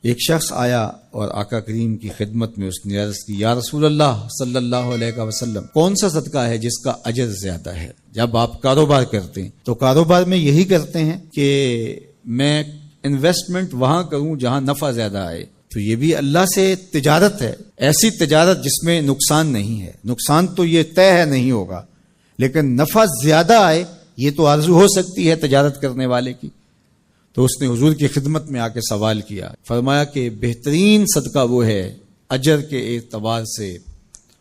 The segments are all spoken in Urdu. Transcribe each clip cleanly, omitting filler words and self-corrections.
ایک شخص آیا اور آقا کریم کی خدمت میں اس نے عرض کی، یا رسول اللہ صلی اللہ علیہ وسلم، کون سا صدقہ ہے جس کا اجر زیادہ ہے؟ جب آپ کاروبار کرتے ہیں تو کاروبار میں یہی کرتے ہیں کہ میں انویسٹمنٹ وہاں کروں جہاں نفع زیادہ آئے، تو یہ بھی اللہ سے تجارت ہے، ایسی تجارت جس میں نقصان نہیں ہے۔ نقصان تو یہ طے ہے نہیں ہوگا، لیکن نفع زیادہ آئے یہ تو آرزو ہو سکتی ہے تجارت کرنے والے کی۔ تو اس نے حضور کی خدمت میں آ کے سوال کیا، فرمایا کہ بہترین صدقہ وہ ہے اجر کے اعتبار سے،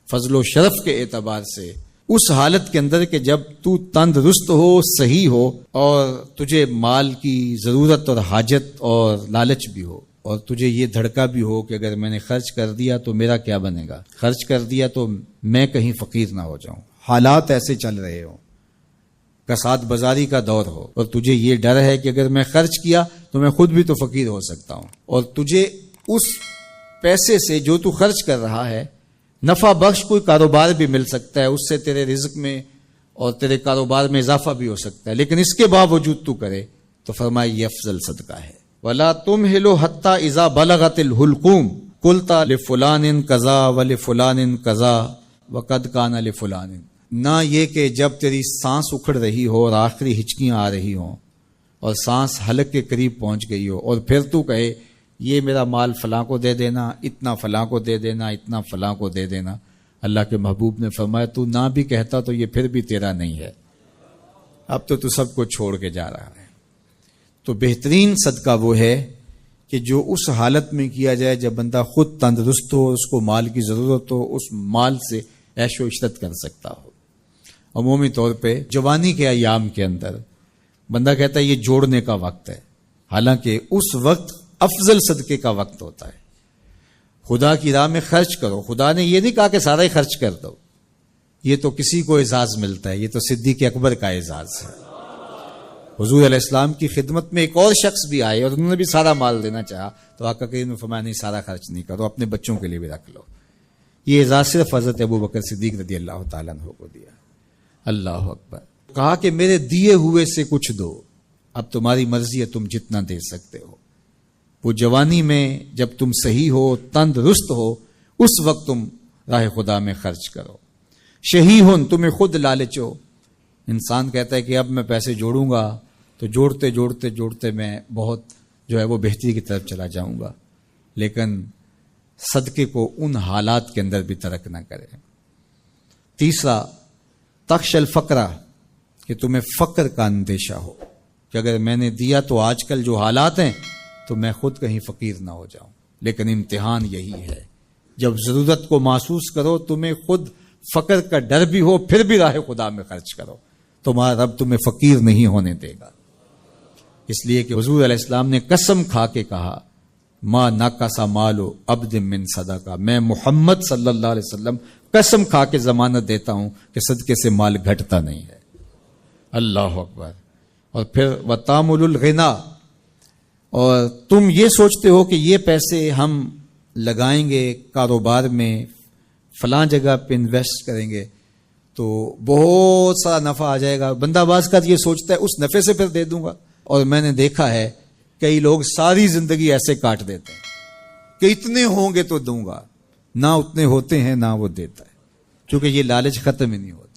فضل و شرف کے اعتبار سے، اس حالت کے اندر کہ جب تو تندرست ہو، صحیح ہو، اور تجھے مال کی ضرورت اور حاجت اور لالچ بھی ہو، اور تجھے یہ دھڑکا بھی ہو کہ اگر میں نے خرچ کر دیا تو میرا کیا بنے گا، خرچ کر دیا تو میں کہیں فقیر نہ ہو جاؤں، حالات ایسے چل رہے ہوں، کساد بازاری کا دور ہو، اور تجھے یہ ڈر ہے کہ اگر میں خرچ کیا تو میں خود بھی تو فقیر ہو سکتا ہوں، اور تجھے اس پیسے سے جو تو خرچ کر رہا ہے نفع بخش کوئی کاروبار بھی مل سکتا ہے، اس سے تیرے رزق میں اور تیرے کاروبار میں اضافہ بھی ہو سکتا ہے، لیکن اس کے باوجود تو کرے، تو فرمایا یہ افضل صدقہ ہے۔ وَلَا تُمْهِلُ حَتَّى إِذَا بَلَغَتِ الْحُلْقُومَ قُلْتَ لِفُلَانٍ كَذَا وَلِفُلَانٍ كَذَا وَقَدْ كَانَ لِفُلَانٍ، نہ یہ کہ جب تیری سانس اکھڑ رہی ہو اور آخری ہچکیاں آ رہی ہوں اور سانس حلق کے قریب پہنچ گئی ہو، اور پھر تو کہے یہ میرا مال فلاں کو دے دینا، اتنا فلاں کو دے دینا، اتنا فلاں کو دے دینا۔ اللہ کے محبوب نے فرمایا تو نہ بھی کہتا تو یہ پھر بھی تیرا نہیں ہے، اب تو سب کو چھوڑ کے جا رہا ہے۔ تو بہترین صدقہ وہ ہے کہ جو اس حالت میں کیا جائے جب بندہ خود تندرست ہو، اس کو مال کی ضرورت ہو، اس مال سے عیش و عشرت کر سکتا ہو۔ عمومی طور پہ جوانی کے ایام کے اندر بندہ کہتا ہے یہ جوڑنے کا وقت ہے، حالانکہ اس وقت افضل صدقے کا وقت ہوتا ہے۔ خدا کی راہ میں خرچ کرو، خدا نے یہ نہیں کہا کہ سارا ہی خرچ کر دو، یہ تو کسی کو اعزاز ملتا ہے، یہ تو صدیق اکبر کا اعزاز ہے۔ حضور علیہ السلام کی خدمت میں ایک اور شخص بھی آئے اور انہوں نے بھی سارا مال دینا چاہا، تو آقا کریم نے فرمایا نہیں، سارا خرچ نہیں کرو، اپنے بچوں کے لیے بھی رکھ لو۔ یہ اعزاز صرف حضرت ابوبکر صدیق رضی اللہ تعالیٰ عنہ کو دیا۔ اللہ اکبر۔ کہا کہ میرے دیے ہوئے سے کچھ دو، اب تمہاری مرضی ہے، تم جتنا دے سکتے ہو۔ وہ جوانی میں جب تم صحیح ہو، تندرست ہو، اس وقت تم راہ خدا میں خرچ کرو۔ شہیہن، تمہیں خود لالچ ہو، انسان کہتا ہے کہ اب میں پیسے جوڑوں گا تو جوڑتے جوڑتے جوڑتے میں بہت جو ہے وہ بہتری کی طرف چلا جاؤں گا، لیکن صدقے کو ان حالات کے اندر بھی ترک نہ کرے۔ تیسرا، تخش الفقرہ، کہ تمہیں فقر کا اندیشہ ہو کہ اگر میں نے دیا تو آج کل جو حالات ہیں تو میں خود کہیں فقیر نہ ہو جاؤں، لیکن امتحان یہی ہے جب ضرورت کو محسوس کرو، تمہیں خود فقر کا ڈر بھی ہو، پھر بھی راہ خدا میں خرچ کرو، تمہارا رب تمہیں فقیر نہیں ہونے دے گا۔ اس لیے کہ حضور علیہ السلام نے قسم کھا کے کہا، ما نقص مال عبد من صدقہ، میں محمد صلی اللہ علیہ وسلم قسم کھا کے ضمانت دیتا ہوں کہ صدقے سے مال گھٹتا نہیں ہے۔ اللہ اکبر۔ اور پھر وتامل الغنا، اور تم یہ سوچتے ہو کہ یہ پیسے ہم لگائیں گے کاروبار میں، فلاں جگہ پہ انویسٹ کریں گے تو بہت سا نفع آ جائے گا، بندہ باز کا یہ سوچتا ہے اس نفع سے پھر دے دوں گا۔ اور میں نے دیکھا ہے کئی لوگ ساری زندگی ایسے کاٹ دیتے ہیں کہ اتنے ہوں گے تو دوں گا، نہ اتنے ہوتے ہیں نہ وہ دیتا ہے، کیونکہ یہ لالچ ختم ہی نہیں ہوتا۔